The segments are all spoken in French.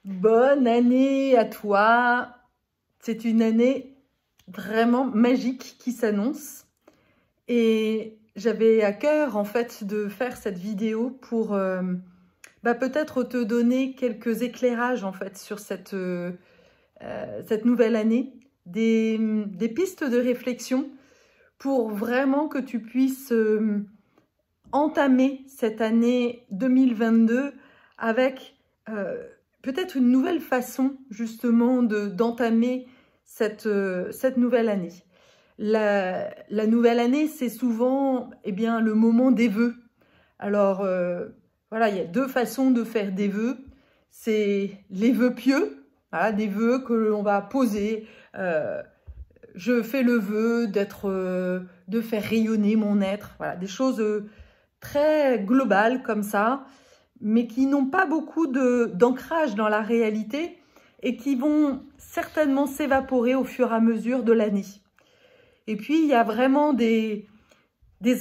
Bonne année à toi. C'est une année vraiment magique qui s'annonce. Et j'avais à cœur en fait de faire cette vidéo pour peut-être te donner quelques éclairages en fait sur cette nouvelle année, des pistes de réflexion pour vraiment que tu puisses entamer cette année 2022 avec peut-être une nouvelle façon justement d'entamer cette nouvelle année. La nouvelle année, c'est souvent le moment des vœux. Alors voilà, il y a deux façons de faire des vœux. C'est les vœux pieux, voilà, des vœux que l'on va poser. Je fais le vœu de faire rayonner mon être. Voilà, des choses très globales comme ça, mais qui n'ont pas beaucoup d'ancrage dans la réalité et qui vont certainement s'évaporer au fur et à mesure de l'année. Et puis, il y a vraiment des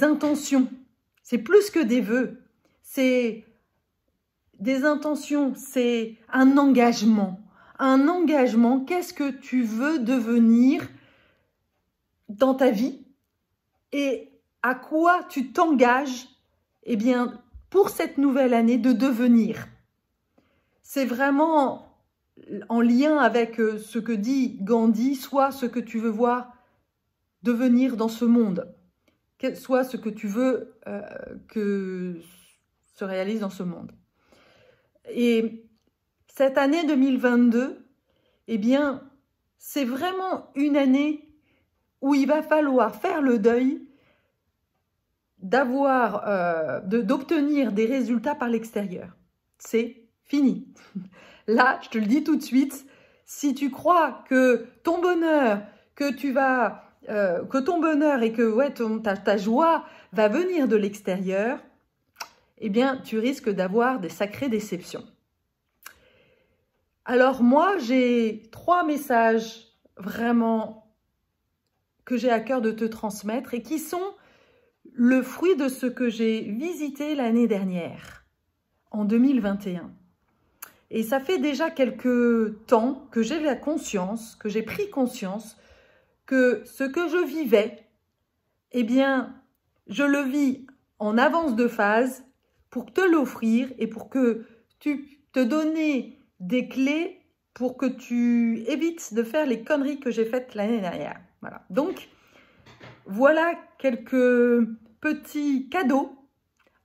intentions. C'est plus que des vœux. C'est des intentions, c'est un engagement. Un engagement, qu'est-ce que tu veux devenir dans ta vie et à quoi tu t'engages pour cette nouvelle année de devenir. C'est vraiment en lien avec ce que dit Gandhi, soit ce que tu veux voir devenir dans ce monde, soit ce que tu veux que se réalise dans ce monde. Et cette année 2022, c'est vraiment une année où il va falloir faire le deuil d'obtenir des résultats par l'extérieur. C'est fini. Là, je te le dis tout de suite, si tu crois que ton bonheur, que ton bonheur et que ta joie va venir de l'extérieur, tu risques d'avoir des sacrées déceptions. Alors moi, j'ai 3 messages vraiment que j'ai à cœur de te transmettre et qui sont le fruit de ce que j'ai visité l'année dernière, en 2021. Et ça fait déjà quelques temps que j'ai la conscience, que j'ai pris conscience que ce que je vivais, je le vis en avance de phase pour te l'offrir et pour que tu te donner des clés pour que tu évites de faire les conneries que j'ai faites l'année dernière. Voilà. Donc, voilà quelques petits cadeaux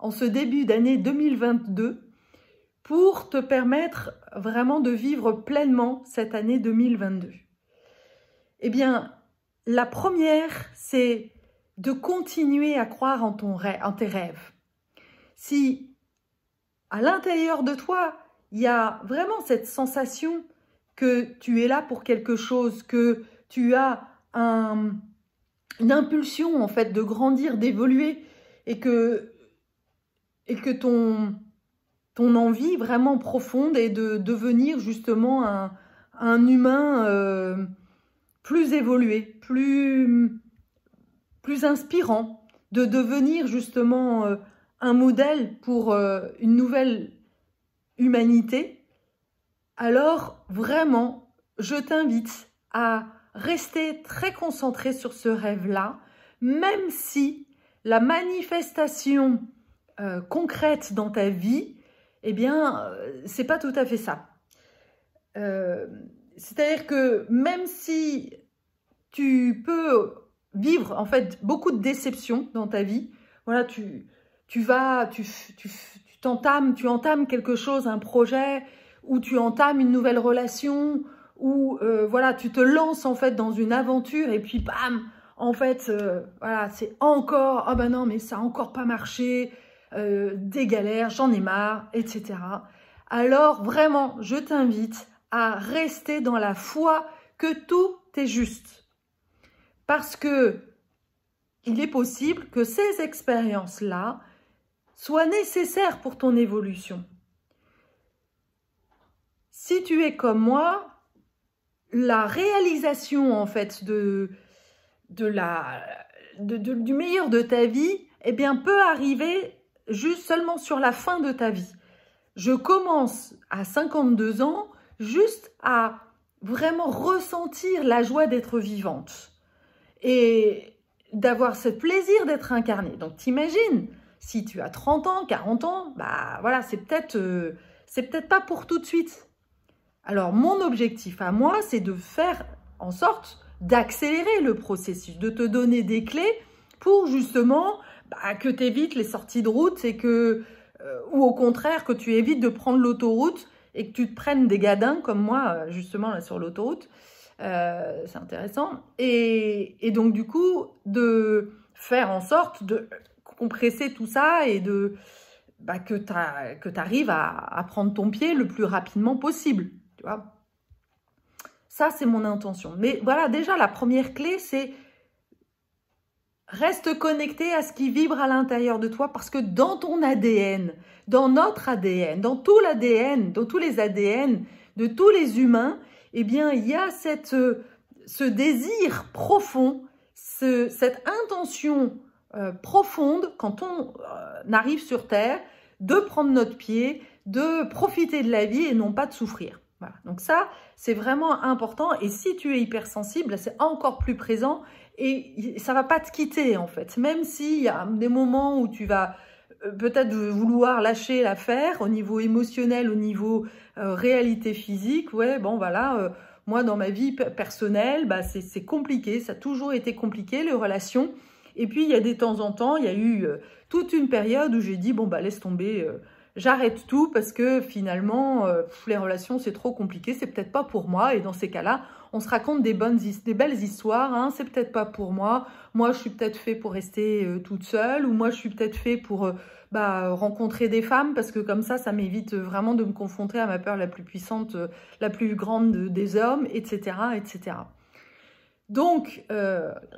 en ce début d'année 2022 pour te permettre vraiment de vivre pleinement cette année 2022. La première, c'est de continuer à croire en tes rêves. Si à l'intérieur de toi, il y a vraiment cette sensation que tu es là pour quelque chose, que tu as une impulsion en fait de grandir, d'évoluer et que ton envie vraiment profonde est de devenir justement un humain plus évolué, plus inspirant, de devenir justement un modèle pour une nouvelle humanité, alors vraiment, je t'invite à rester très concentré sur ce rêve-là, même si la manifestation concrète dans ta vie, c'est pas tout à fait ça. C'est-à-dire que même si tu peux vivre en fait beaucoup de déceptions dans ta vie, voilà, tu entames quelque chose, un projet, ou tu entames une nouvelle relation, ou voilà, tu te lances en fait dans une aventure et puis bam, en fait, voilà, c'est encore, ah ben non, mais ça a encore pas marché, des galères, j'en ai marre, etc. Alors vraiment, je t'invite à rester dans la foi que tout est juste. Parce que il est possible que ces expériences-là soient nécessaires pour ton évolution. Si tu es comme moi, la réalisation en fait du meilleur de ta vie, peut arriver juste seulement sur la fin de ta vie. Je commence à 52 ans, juste à vraiment ressentir la joie d'être vivante et d'avoir ce plaisir d'être incarné. Donc t'imagines, si tu as 30 ans, 40 ans, bah voilà, c'est peut-être pas pour tout de suite. Alors mon objectif à moi, c'est de faire en sorte d'accélérer le processus, de te donner des clés pour justement que tu évites les sorties de route et que, ou au contraire, que tu évites de prendre l'autoroute et que tu te prennes des gadins comme moi, justement, là sur l'autoroute. C'est intéressant. Et donc, du coup, de faire en sorte de compresser tout ça et de que tu arrives à prendre ton pied le plus rapidement possible. Tu vois ? Ça, c'est mon intention. Mais voilà, déjà, la première clé, c'est reste connecté à ce qui vibre à l'intérieur de toi parce que dans ton ADN, dans notre ADN, dans tout l'ADN, dans tous les ADN de tous les humains, eh bien, il y a ce désir profond, cette intention profonde quand on arrive sur Terre de prendre notre pied, de profiter de la vie et non pas de souffrir. Voilà. Donc ça, c'est vraiment important. Et si tu es hypersensible, c'est encore plus présent et ça va pas te quitter en fait. Même s'il y a des moments où tu vas peut-être vouloir lâcher l'affaire au niveau émotionnel, au niveau réalité physique. Ouais, bon voilà, moi dans ma vie personnelle, c'est compliqué. Ça a toujours été compliqué les relations. Et puis il y a des temps en temps, il y a eu toute une période où j'ai dit bon laisse tomber. J'arrête tout parce que finalement, les relations, c'est trop compliqué, c'est peut-être pas pour moi. Et dans ces cas-là, on se raconte des belles histoires. Hein, c'est peut-être pas pour moi. Moi, je suis peut-être fait pour rester toute seule. Ou moi, je suis peut-être fait pour rencontrer des femmes parce que comme ça m'évite vraiment de me confronter à ma peur la plus puissante, la plus grande des hommes, etc., etc. Donc,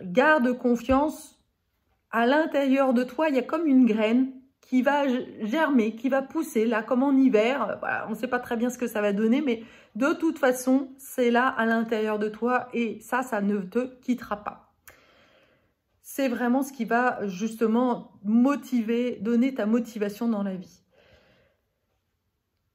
garde confiance. À l'intérieur de toi, il y a comme une graine qui va germer, qui va pousser, là, comme en hiver. Voilà, on ne sait pas très bien ce que ça va donner, mais de toute façon, c'est là à l'intérieur de toi et ça ne te quittera pas. C'est vraiment ce qui va justement motiver, donner ta motivation dans la vie.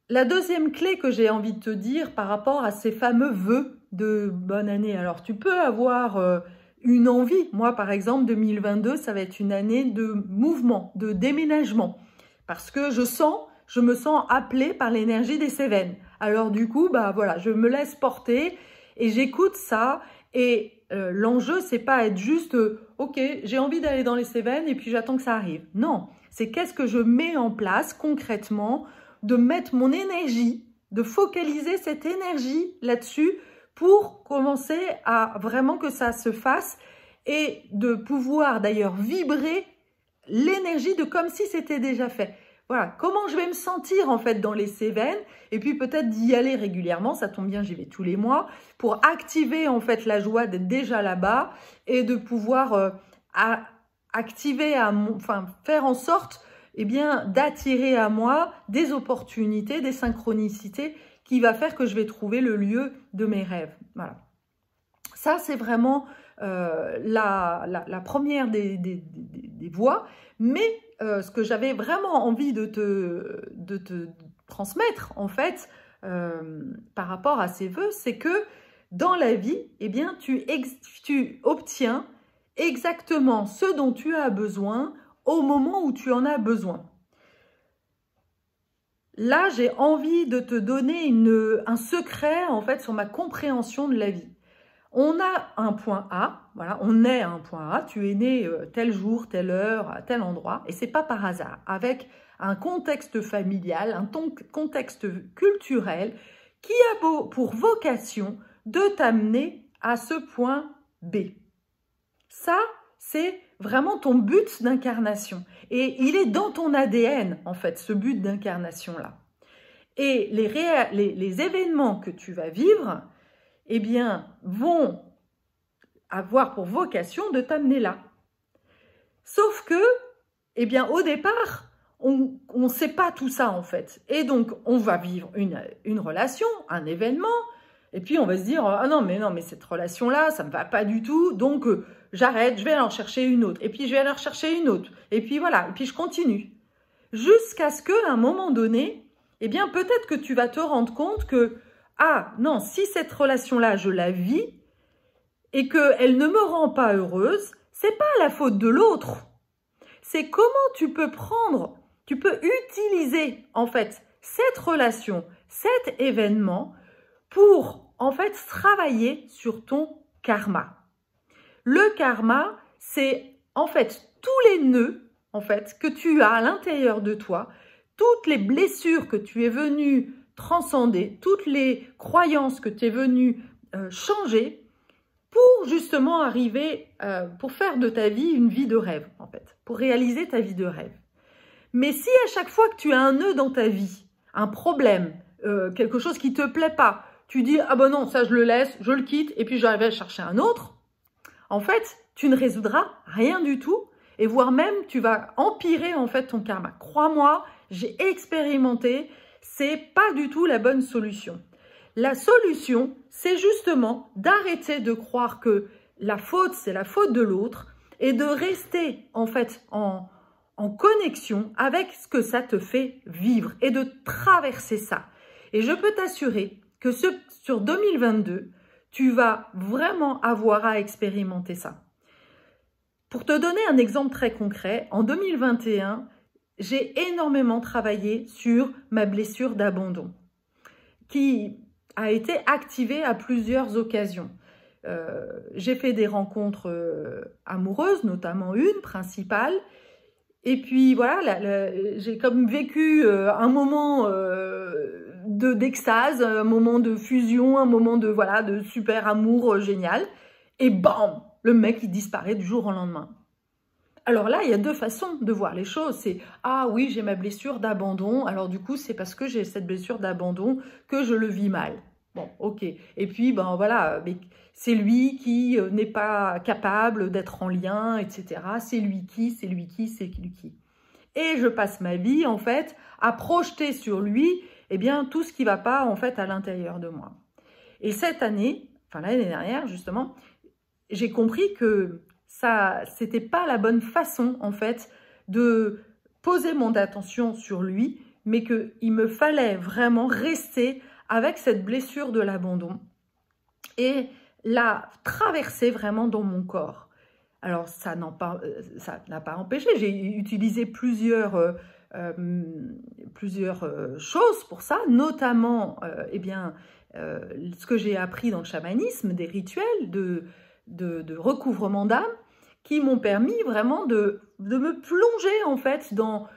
La deuxième clé que j'ai envie de te dire par rapport à ces fameux vœux de bonne année. Alors, tu peux avoir une envie. Moi, par exemple, 2022, ça va être une année de mouvement, de déménagement. Parce que je me sens appelée par l'énergie des Cévennes. Alors du coup, voilà, je me laisse porter et j'écoute ça. Et l'enjeu, c'est pas être juste, ok, j'ai envie d'aller dans les Cévennes et puis j'attends que ça arrive. Non, c'est qu'est-ce que je mets en place concrètement, de mettre mon énergie, de focaliser cette énergie là-dessus, pour commencer à vraiment que ça se fasse et de pouvoir d'ailleurs vibrer l'énergie de comme si c'était déjà fait. Voilà, comment je vais me sentir en fait dans les Cévennes et puis peut-être d'y aller régulièrement, ça tombe bien, j'y vais tous les mois, pour activer en fait la joie d'être déjà là-bas et de pouvoir faire en sorte d'attirer à moi des opportunités, des synchronicités qui va faire que je vais trouver le lieu de mes rêves. Voilà. Ça, c'est vraiment la première des voies. Mais ce que j'avais vraiment envie de te transmettre, en fait, par rapport à ces vœux, c'est que dans la vie, eh bien, tu obtiens exactement ce dont tu as besoin au moment où tu en as besoin. Là, j'ai envie de te donner un secret, en fait, sur ma compréhension de la vie. On a un point A, voilà, on est à un point A, tu es né tel jour, telle heure, à tel endroit, et c'est pas par hasard, avec un contexte familial, un contexte culturel qui a pour vocation de t'amener à ce point B. Ça, c'est vraiment ton but d'incarnation. Et il est dans ton ADN, en fait, ce but d'incarnation-là. Et les événements que tu vas vivre, eh bien, vont avoir pour vocation de t'amener là. Sauf que, eh bien, au départ, on ne sait pas tout ça, en fait. Et donc, on va vivre une relation, un événement, et puis on va se dire, ah non, mais cette relation-là, ça ne me va pas du tout, donc j'arrête, je vais aller en chercher une autre, et puis je vais aller en chercher une autre, et puis voilà, et puis je continue. Jusqu'à ce qu'à un moment donné, eh bien peut-être que tu vas te rendre compte que ah non, si cette relation-là, je la vis et qu'elle ne me rend pas heureuse, c'est pas la faute de l'autre. C'est comment tu peux utiliser en fait cette relation, cet événement pour en fait travailler sur ton karma. Le karma, c'est en fait tous les nœuds en fait que tu as à l'intérieur de toi, toutes les blessures que tu es venu transcender, toutes les croyances que tu es venu changer pour justement arriver, pour faire de ta vie une vie de rêve en fait, pour réaliser ta vie de rêve. Mais si à chaque fois que tu as un nœud dans ta vie, un problème, quelque chose qui ne te plaît pas, tu dis « Ah ben non, ça je le laisse, je le quitte et puis j'arrive à chercher un autre », en fait, tu ne résoudras rien du tout et voire même tu vas empirer en fait ton karma. Crois-moi, j'ai expérimenté, c'est pas du tout la bonne solution. La solution, c'est justement d'arrêter de croire que la faute, c'est la faute de l'autre et de rester en fait en connexion avec ce que ça te fait vivre et de traverser ça. Et je peux t'assurer que sur 2022, tu vas vraiment avoir à expérimenter ça. Pour te donner un exemple très concret, en 2021, j'ai énormément travaillé sur ma blessure d'abandon qui a été activée à plusieurs occasions. J'ai fait des rencontres amoureuses, notamment une principale. Et puis voilà, j'ai comme vécu un moment d'extase, un moment de fusion, un moment de, voilà, de super amour génial. Et bam, le mec il disparaît du jour au lendemain. Alors là, il y a deux façons de voir les choses. C'est « Ah oui, j'ai ma blessure d'abandon. Alors du coup, c'est parce que j'ai cette blessure d'abandon que je le vis mal. » Bon, ok. Et puis, ben voilà, c'est lui qui n'est pas capable d'être en lien, etc. C'est lui qui, c'est lui qui, c'est lui qui. Et je passe ma vie, en fait, à projeter sur lui, eh bien, tout ce qui ne va pas, en fait, à l'intérieur de moi. Et cette année, enfin l'année dernière, justement, j'ai compris que ça, c'était pas la bonne façon, en fait, de poser mon attention sur lui, mais qu'il me fallait vraiment rester avec cette blessure de l'abandon et la traverser vraiment dans mon corps. Alors, ça n'a pas empêché. J'ai utilisé plusieurs choses pour ça, notamment ce que j'ai appris dans le chamanisme, des rituels de recouvrement d'âme qui m'ont permis vraiment de me plonger en fait dans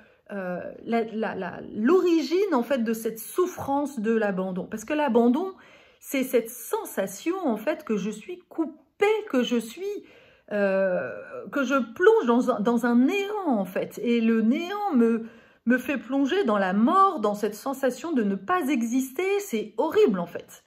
l'origine en fait de cette souffrance de l'abandon. Parce que l'abandon, c'est cette sensation en fait que je suis coupée, que je plonge dans un néant en fait. Et le néant me fait plonger dans la mort, dans cette sensation de ne pas exister. C'est horrible en fait.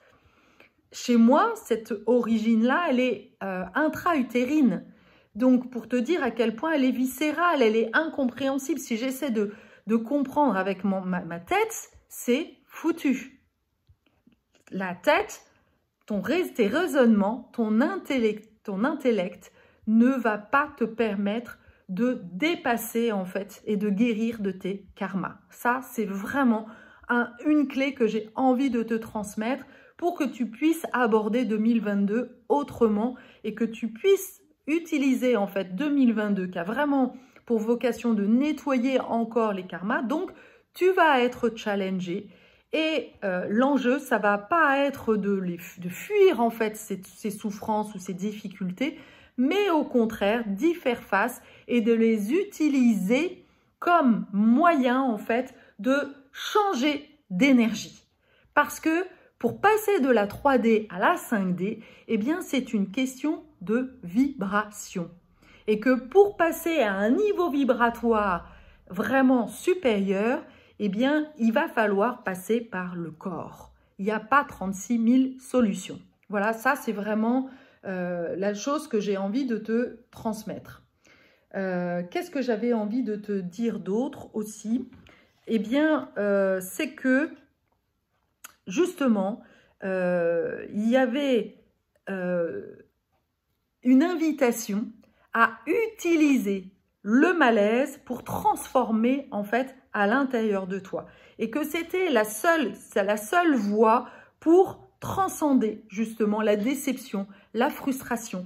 Chez moi, cette origine-là, elle est intra-utérine. Donc, pour te dire à quel point elle est viscérale, elle est incompréhensible. Si j'essaie de comprendre avec ma tête, c'est foutu. La tête, tes raisonnements, ton intellect ne va pas te permettre de dépasser en fait et de guérir de tes karmas. Ça, c'est vraiment une clé que j'ai envie de te transmettre pour que tu puisses aborder 2022 autrement et que tu puisses utiliser en fait 2022 qui a vraiment pour vocation de nettoyer encore les karmas. Donc, tu vas être challengé et l'enjeu, ça va pas être de fuir en fait ces souffrances ou ces difficultés, mais au contraire d'y faire face et de les utiliser comme moyen en fait de changer d'énergie. Parce que pour passer de la 3D à la 5D, eh bien c'est une question de vibration. Et que pour passer à un niveau vibratoire vraiment supérieur, eh bien il va falloir passer par le corps. Il n'y a pas 36 000 solutions. Voilà, ça c'est vraiment la chose que j'ai envie de te transmettre. Qu'est-ce que j'avais envie de te dire d'autre aussi? Eh bien, c'est que justement, il y avait une invitation à utiliser le malaise pour transformer en fait à l'intérieur de toi. Et que c'était la seule voie pour transcender justement la déception, la frustration.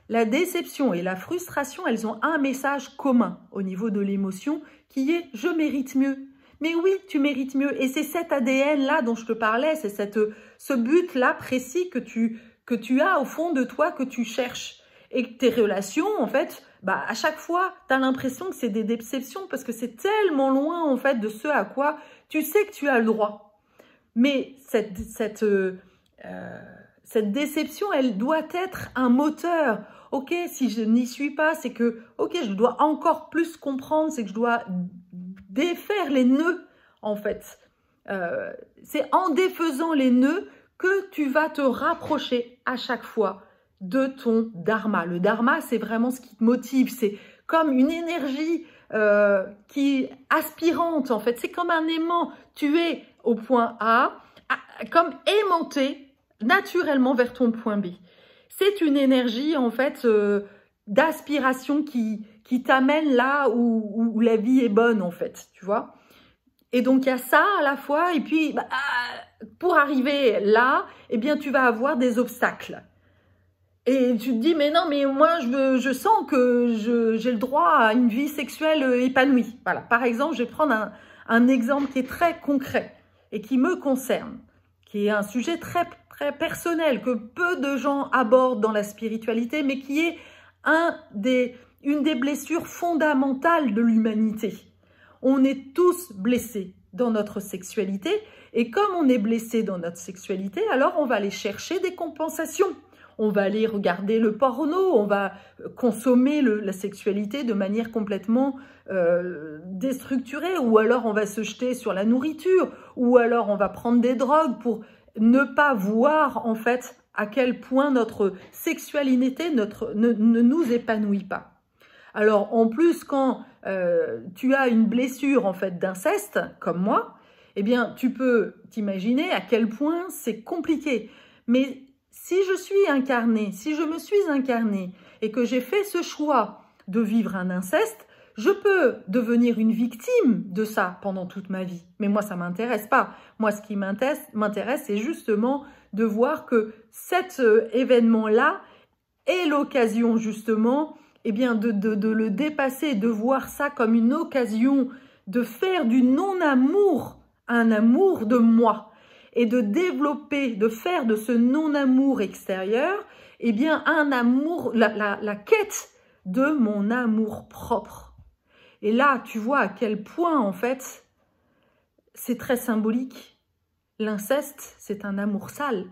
La déception et la frustration, elles ont un message commun au niveau de l'émotion qui est « je mérite mieux ». Mais oui, tu mérites mieux. Et c'est cet ADN-là dont je te parlais, c'est ce but-là précis que tu as au fond de toi, que tu cherches. Et que tes relations, en fait, bah, à chaque fois, tu as l'impression que c'est des déceptions parce que c'est tellement loin, en fait, de ce à quoi tu sais que tu as le droit. Mais cette déception, elle doit être un moteur. Ok, si je n'y suis pas, c'est que, ok, je dois encore plus comprendre, c'est que je dois défaire les nœuds, en fait. C'est en défaisant les nœuds que tu vas te rapprocher à chaque fois de ton dharma. Le dharma, c'est vraiment ce qui te motive. C'est comme une énergie qui est aspirante, en fait. C'est comme un aimant. Tu es au point A, comme aimanté naturellement vers ton point B. C'est une énergie, en fait, d'aspiration qui t'amène là où la vie est bonne, en fait, tu vois. Et donc, il y a ça à la fois. Et puis, bah, pour arriver là, eh bien, tu vas avoir des obstacles. Et tu te dis, mais non, mais moi, je sens que j'ai le droit à une vie sexuelle épanouie. Voilà. Par exemple, je vais prendre un exemple qui est très concret et qui me concerne, qui est un sujet très personnel que peu de gens abordent dans la spiritualité, mais qui est une des blessures fondamentales de l'humanité. On est tous blessés dans notre sexualité, et comme on est blessé dans notre sexualité, alors on va aller chercher des compensations. On va aller regarder le porno, on va consommer la sexualité de manière complètement déstructurée, ou alors on va se jeter sur la nourriture, ou alors on va prendre des drogues pour ne pas voir en fait à quel point notre sexualité ne nous épanouit pas. Alors en plus quand tu as une blessure en fait d'inceste comme moi, eh bien tu peux t'imaginer à quel point c'est compliqué. Mais si je suis incarnée, si je me suis incarnée et que j'ai fait ce choix de vivre un inceste, je peux devenir une victime de ça pendant toute ma vie. Mais moi, ça ne m'intéresse pas. Moi, ce qui m'intéresse, c'est justement de voir que cet événement-là est l'occasion, justement, eh bien, de le dépasser, de voir ça comme une occasion de faire du non-amour un amour de moi et de développer, de faire de ce non-amour extérieur, eh bien, un amour, la quête de mon amour propre. Et là, tu vois à quel point, en fait, c'est très symbolique. L'inceste, c'est un amour sale.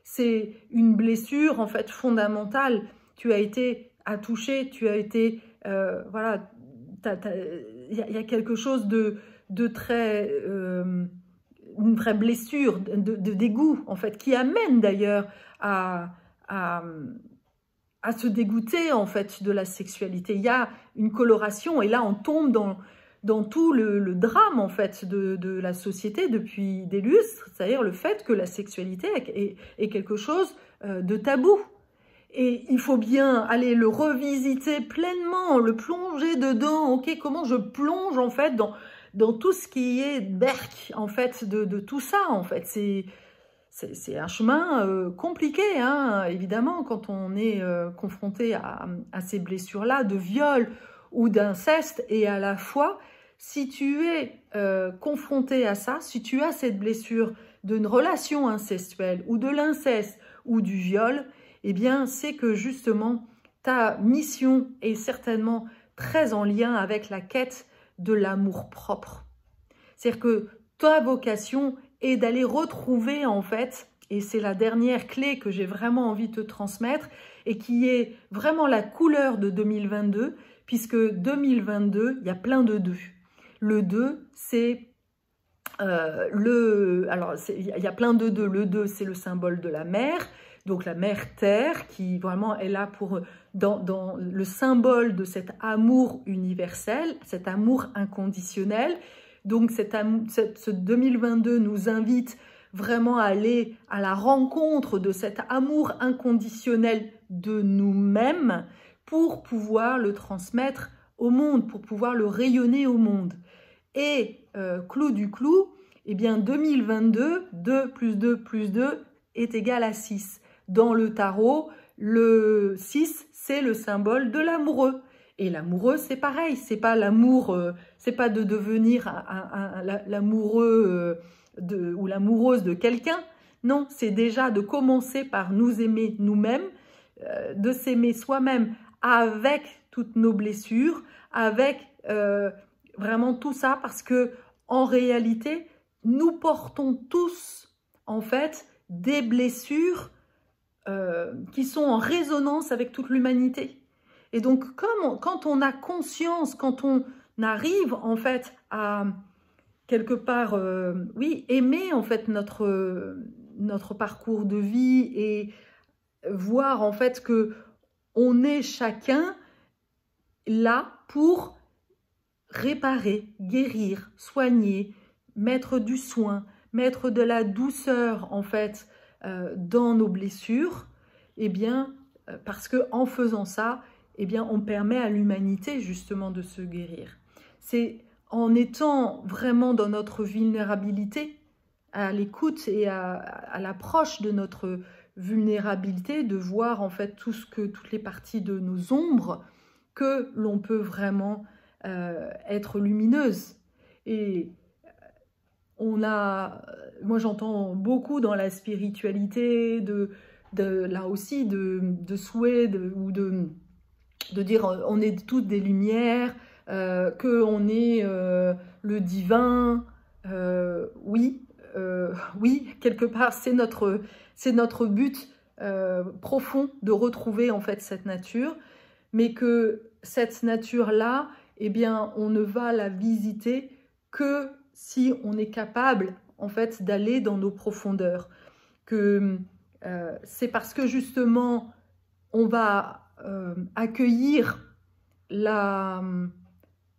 C'est une blessure, en fait, fondamentale. Tu as été touché, tu as été... voilà, il y a quelque chose de très... une vraie blessure, de dégoût, en fait, qui amène d'ailleurs à se dégoûter, en fait, de la sexualité. Il y a une coloration, et là, on tombe dans tout le drame, en fait, de la société depuis des lustres, c'est-à-dire le fait que la sexualité est quelque chose de tabou. Et il faut bien aller le revisiter pleinement, le plonger dedans. Ok, comment je plonge, en fait, dans tout ce qui est berk, en fait, de tout ça, en fait. C'est un chemin compliqué, hein, évidemment, quand on est confronté à ces blessures-là de viol ou d'inceste. Et à la fois, si tu es confronté à ça, si tu as cette blessure d'une relation incestuelle ou de l'inceste ou du viol, eh bien, c'est que justement, ta mission est certainement très en lien avec la quête de l'amour propre. C'est-à-dire que ta vocation est d'aller retrouver, en fait, et c'est la dernière clé que j'ai vraiment envie de te transmettre, et qui est vraiment la couleur de 2022, puisque 2022, il y a plein de 2. Le 2, c'est alors, il y a plein de 2. Le 2, c'est le symbole de la mer, donc la mère terre, qui vraiment est là pour, dans le symbole de cet amour universel, cet amour inconditionnel. Donc, ce 2022 nous invite vraiment à aller à la rencontre de cet amour inconditionnel de nous-mêmes pour pouvoir le transmettre au monde, pour pouvoir le rayonner au monde. Et clou du clou, Eh bien, 2022, 2 plus 2 plus 2 est égal à 6. Dans le tarot, le 6, c'est le symbole de l'amoureux. Et l'amoureux, c'est pareil, c'est pas l'amour, c'est pas de devenir l'amoureux ou l'amoureuse de quelqu'un. Non, c'est déjà de commencer par nous aimer nous-mêmes, de s'aimer soi-même avec toutes nos blessures, avec vraiment tout ça, parce que en réalité, nous portons tous, en fait, des blessures qui sont en résonance avec toute l'humanité. Et donc, quand on a conscience, quand on arrive, en fait, à quelque part, oui, aimer, en fait, notre parcours de vie et voir, en fait, que on est chacun là pour réparer, guérir, soigner, mettre du soin, mettre de la douceur, en fait, dans nos blessures, eh bien, parce qu'en faisant ça, eh bien, on permet à l'humanité, justement, de se guérir. C'est en étant vraiment dans notre vulnérabilité, à l'écoute et à l'approche de notre vulnérabilité, de voir, en fait, toutes les parties de nos ombres, que l'on peut vraiment être lumineuse. Et moi j'entends beaucoup dans la spiritualité, là aussi, de souhait, ou de dire on est toutes des lumières, qu'on est le divin. Oui, quelque part, c'est notre but profond de retrouver, en fait, cette nature, mais que cette nature-là, eh bien, on ne va la visiter que si on est capable, en fait, d'aller dans nos profondeurs. Que c'est parce que, justement, on va accueillir la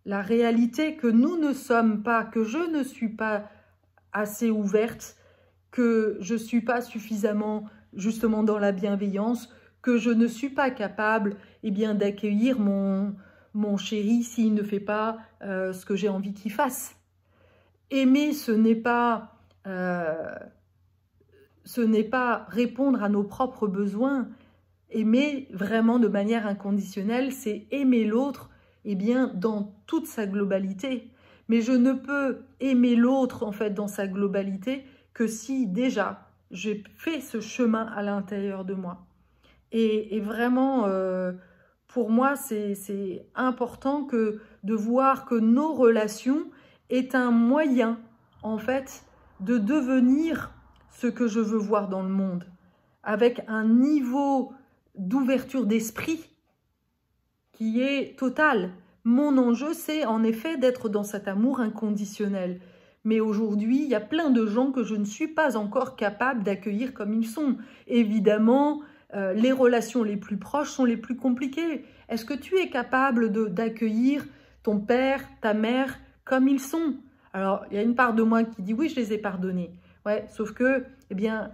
réalité que nous ne sommes pas, que je ne suis pas assez ouverte, que je ne suis pas suffisamment, justement, dans la bienveillance, que je ne suis pas capable, eh bien, d'accueillir mon chéri s'il ne fait pas ce que j'ai envie qu'il fasse. Aimer, ce n'est pas répondre à nos propres besoins. Aimer vraiment de manière inconditionnelle, c'est aimer l'autre, eh bien, dans toute sa globalité. Mais je ne peux aimer l'autre, en fait, dans sa globalité, que si déjà j'ai fait ce chemin à l'intérieur de moi. Et vraiment, pour moi, c'est important de voir que nos relations est un moyen, en fait, de devenir ce que je veux voir dans le monde, avec un niveau d'ouverture d'esprit qui est total. Mon enjeu, c'est en effet d'être dans cet amour inconditionnel. Mais aujourd'hui, il y a plein de gens que je ne suis pas encore capable d'accueillir comme ils sont. Évidemment, les relations les plus proches sont les plus compliquées. Est-ce que tu es capable d'accueillir ton père, ta mère comme ils sont? Alors, il y a une part de moi qui dit oui, je les ai pardonnés. Ouais, sauf que, eh bien,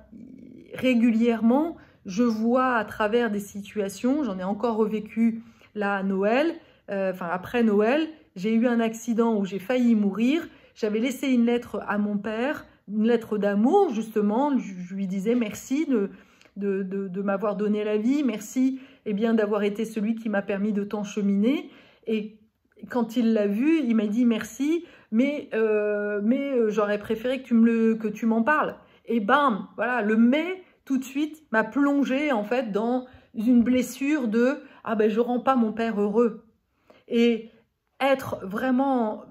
régulièrement, je vois à travers des situations, j'en ai encore revécu là à Noël, après Noël, j'ai eu un accident où j'ai failli mourir. J'avais laissé une lettre à mon père, une lettre d'amour justement. Je lui disais merci de m'avoir donné la vie, merci d'avoir été celui qui m'a permis de t'encheminer. Et quand il l'a vu, il m'a dit merci, mais j'aurais préféré que tu m'en parles. Et bam, voilà, le mais tout de suite m'a plongé en fait dans une blessure de ah ben je rends pas mon père heureux. Et être vraiment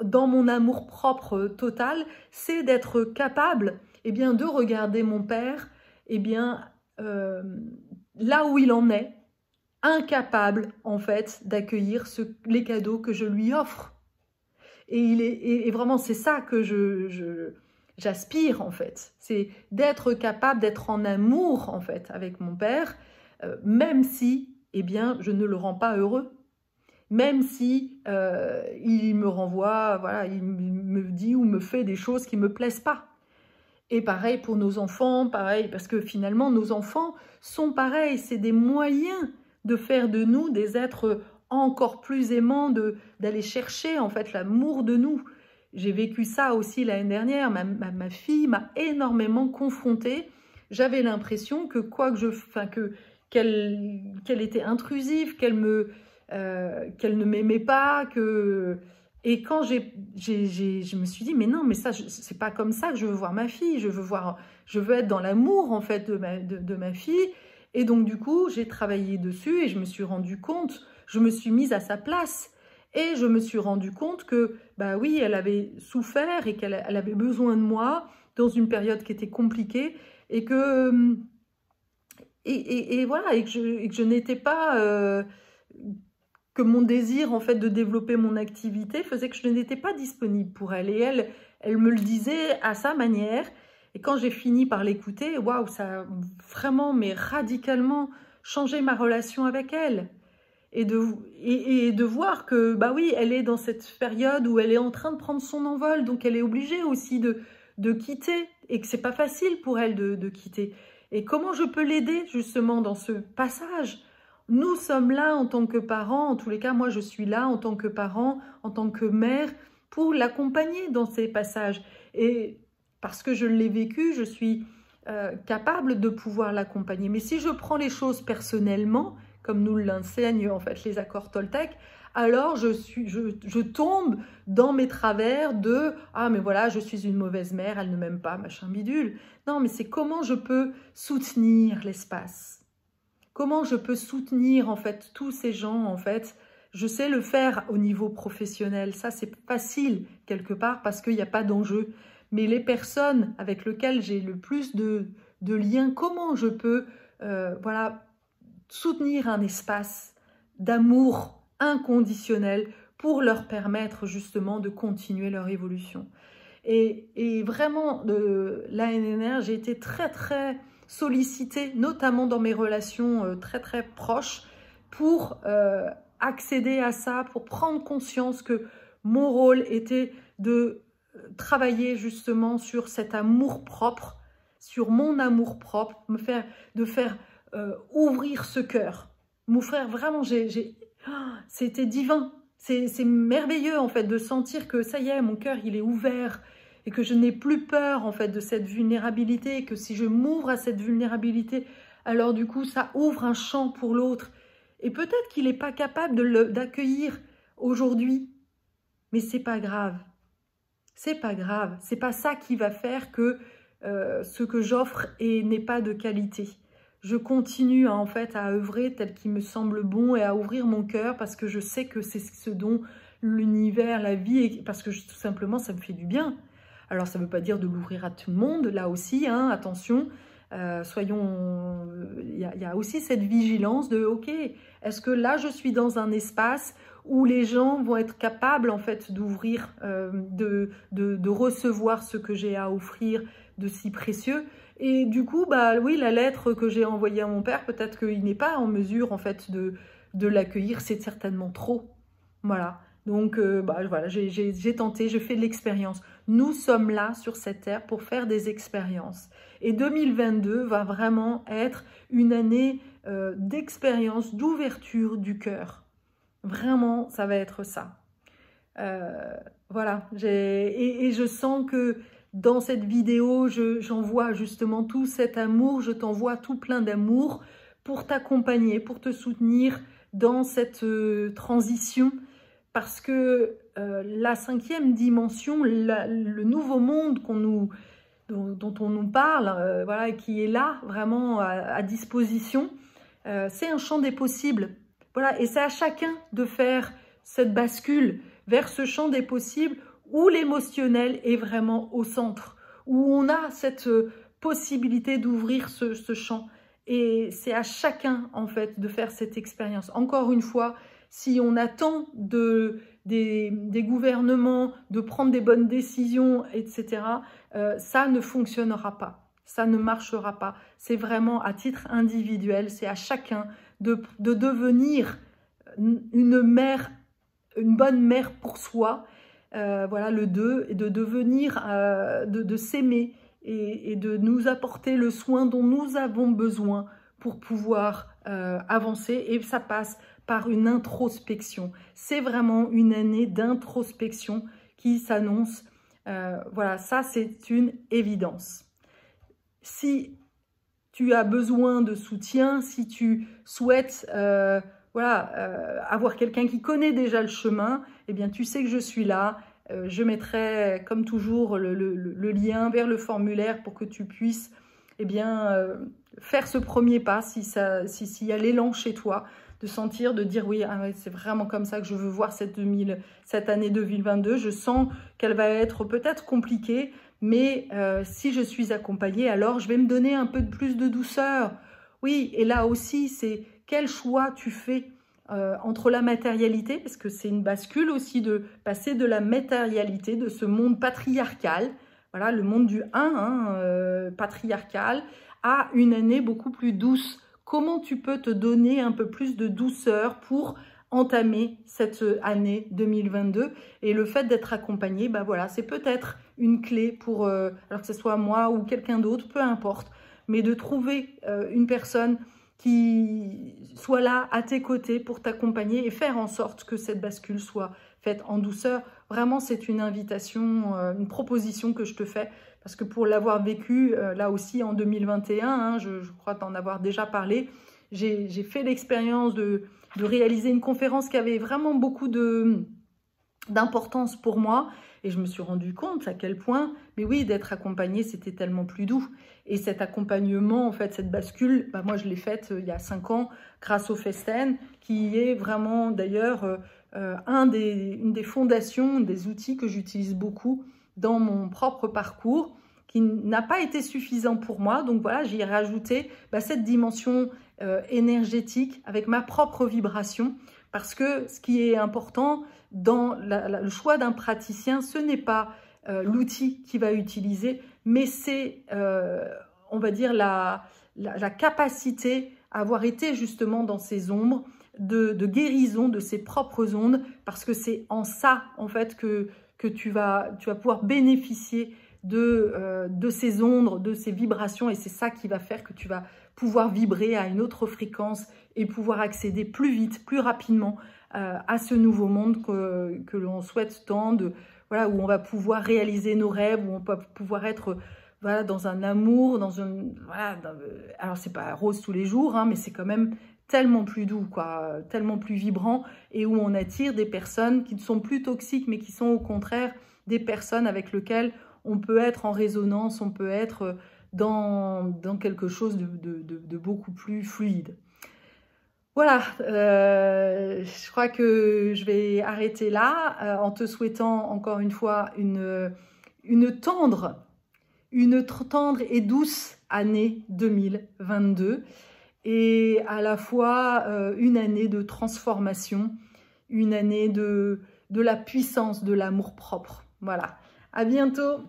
dans mon amour propre total, c'est d'être capable de regarder mon père là où il en est, incapable en fait d'accueillir les cadeaux que je lui offre. Et vraiment c'est ça que j'aspire en fait, c'est d'être capable d'être en amour en fait avec mon père, même si je ne le rends pas heureux. Même si il me renvoie, voilà, il me dit ou me fait des choses qui ne me plaisent pas. Et pareil pour nos enfants, pareil, parce que finalement, nos enfants sont pareils. C'est des moyens de faire de nous des êtres encore plus aimants, d'aller chercher en fait l'amour de nous. j'ai vécu ça aussi l'année dernière. Ma fille m'a énormément confrontée. J'avais l'impression que quoi que je... Enfin, qu'elle était intrusive, qu'elle ne m'aimait pas, Et quand je me suis dit, mais non, mais ça, c'est pas comme ça que je veux voir ma fille. Je veux être dans l'amour, en fait, de ma fille. Et donc, du coup, j'ai travaillé dessus et je me suis rendu compte, je me suis mise à sa place. Et je me suis rendu compte que, bah oui, elle avait souffert et qu'elle avait besoin de moi dans une période qui était compliquée et que... Et voilà, et que je n'étais pas... que mon désir, en fait, de développer mon activité faisait que je n'étais pas disponible pour elle. Et elle me le disait à sa manière. Et quand j'ai fini par l'écouter, waouh, ça a vraiment, mais radicalement changé ma relation avec elle. Et de voir que, bah oui, elle est dans cette période où elle est en train de prendre son envol. Donc, elle est obligée aussi de quitter. Et que c'est pas facile pour elle de quitter. Et comment je peux l'aider, justement, dans ce passage ? Nous sommes là en tant que parents, en tous les cas, moi je suis là en tant que parent, en tant que mère, pour l'accompagner dans ces passages. Et parce que je l'ai vécu, je suis capable de pouvoir l'accompagner. Mais si je prends les choses personnellement, comme nous l'enseignent en fait les accords Toltec, alors je tombe dans mes travers de « Ah, mais voilà, je suis une mauvaise mère, elle ne m'aime pas, machin bidule ». Non, mais c'est comment je peux soutenir l'espace. Comment je peux soutenir en fait tous ces gens en fait. Je sais le faire au niveau professionnel, ça c'est facile quelque part parce qu'il n'y a pas d'enjeu. Mais les personnes avec lesquelles j'ai le plus de liens, comment je peux voilà, soutenir un espace d'amour inconditionnel pour leur permettre justement de continuer leur évolution. Et vraiment, l'année dernière, j'ai été très sollicitée, notamment dans mes relations très proches, pour accéder à ça, pour prendre conscience que mon rôle était de travailler justement sur cet amour-propre, sur mon amour-propre, de faire ouvrir ce cœur. Mon frère, vraiment, c'était divin. C'est merveilleux en fait de sentir que ça y est, mon cœur il est ouvert et que je n'ai plus peur en fait de cette vulnérabilité et que si je m'ouvre à cette vulnérabilité, alors du coup ça ouvre un champ pour l'autre. Et peut-être qu'il n'est pas capable d'accueillir aujourd'hui, mais c'est pas grave. C'est pas grave. C'est pas ça qui va faire que ce que j'offre n'est pas de qualité. Je continue en fait à œuvrer tel qu'il me semble bon et à ouvrir mon cœur parce que je sais que c'est ce dont l'univers, la vie, parce que tout simplement ça me fait du bien. Alors ça ne veut pas dire de l'ouvrir à tout le monde, là aussi, hein, attention, il y a aussi cette vigilance de ok, est-ce que là je suis dans un espace où les gens vont être capables en fait d'ouvrir, de recevoir ce que j'ai à offrir de si précieux. Et du coup, bah oui, la lettre que j'ai envoyée à mon père, peut-être qu'il n'est pas en mesure en fait de l'accueillir, c'est certainement trop. Voilà. Donc voilà, j'ai tenté, je fais de l'expérience. Nous sommes là sur cette terre pour faire des expériences. Et 2022 va vraiment être une année d'expérience, d'ouverture du cœur. Vraiment, ça va être ça. Voilà, et je sens que dans cette vidéo, j'envoie justement tout cet amour, je t'envoie tout plein d'amour pour t'accompagner, pour te soutenir dans cette transition. Parce que la 5e dimension, le nouveau monde dont on nous parle, voilà, qui est là vraiment à disposition, c'est un champ des possibles. Voilà, et c'est à chacun de faire cette bascule vers ce champ des possibles où l'émotionnel est vraiment au centre, où on a cette possibilité d'ouvrir ce champ. Et c'est à chacun, en fait, de faire cette expérience. Encore une fois, si on attend des gouvernements de prendre des bonnes décisions, etc., ça ne fonctionnera pas. Ça ne marchera pas. C'est vraiment à titre individuel, c'est à chacun de devenir une bonne mère pour soi, voilà le 2, et de devenir, de s'aimer et de nous apporter le soin dont nous avons besoin pour pouvoir avancer. Et ça passe par une introspection. C'est vraiment une année d'introspection qui s'annonce. Voilà, ça c'est une évidence. Si tu as besoin de soutien, si tu souhaites avoir quelqu'un qui connaît déjà le chemin, eh bien tu sais que je suis là. Je mettrai comme toujours le lien vers le formulaire pour que tu puisses faire ce premier pas s'il y a l'élan chez toi de sentir, de dire oui, c'est vraiment comme ça que je veux voir cette année 2022. Je sens qu'elle va être peut-être compliquée, mais si je suis accompagnée, alors je vais me donner un peu plus de douceur. Oui, et là aussi, c'est quel choix tu fais entre la matérialité, parce que c'est une bascule aussi de passer de la matérialité, de ce monde patriarcal, voilà, le monde du 1, patriarcal, à une année beaucoup plus douce. Comment tu peux te donner un peu plus de douceur pour entamer cette année 2022? Et le fait d'être accompagné, voilà, c'est peut-être une clé pour, alors que ce soit moi ou quelqu'un d'autre, peu importe, mais de trouver une personne qui soit là à tes côtés pour t'accompagner et faire en sorte que cette bascule soit faite en douceur. Vraiment, c'est une invitation, une proposition que je te fais, parce que pour l'avoir vécu, là aussi en 2021, je crois t'en avoir déjà parlé, j'ai fait l'expérience de réaliser une conférence qui avait vraiment beaucoup d'importance pour moi, et je me suis rendu compte à quel point, mais oui, d'être accompagnée, c'était tellement plus doux. Et cet accompagnement, en fait, cette bascule, moi, je l'ai faite il y a 5 ans grâce au Festen, qui est vraiment, d'ailleurs, une des fondations, des outils que j'utilise beaucoup dans mon propre parcours, qui n'a pas été suffisant pour moi. Donc voilà, j'y ai rajouté cette dimension énergétique avec ma propre vibration, parce que ce qui est important dans le choix d'un praticien, ce n'est pas l'outil qu'il va utiliser, mais c'est, on va dire, la capacité à avoir été justement dans ces ombres, de guérison de ses propres ondes, parce que c'est en ça, en fait, que tu vas pouvoir bénéficier de ces ondes, de ces vibrations, et c'est ça qui va faire que tu vas pouvoir vibrer à une autre fréquence et pouvoir accéder plus vite, plus rapidement à ce nouveau monde que l'on souhaite tant, où on va pouvoir réaliser nos rêves, où on peut pouvoir être dans un amour, alors c'est pas rose tous les jours, mais c'est quand même tellement plus doux, tellement plus vibrant, et où on attire des personnes qui ne sont plus toxiques, mais qui sont au contraire des personnes avec lesquelles on peut être en résonance, on peut être dans quelque chose de beaucoup plus fluide. Voilà, je crois que je vais arrêter là en te souhaitant encore une fois une tendre et douce année 2022, et à la fois une année de transformation, une année de la puissance de l'amour-propre. Voilà, à bientôt.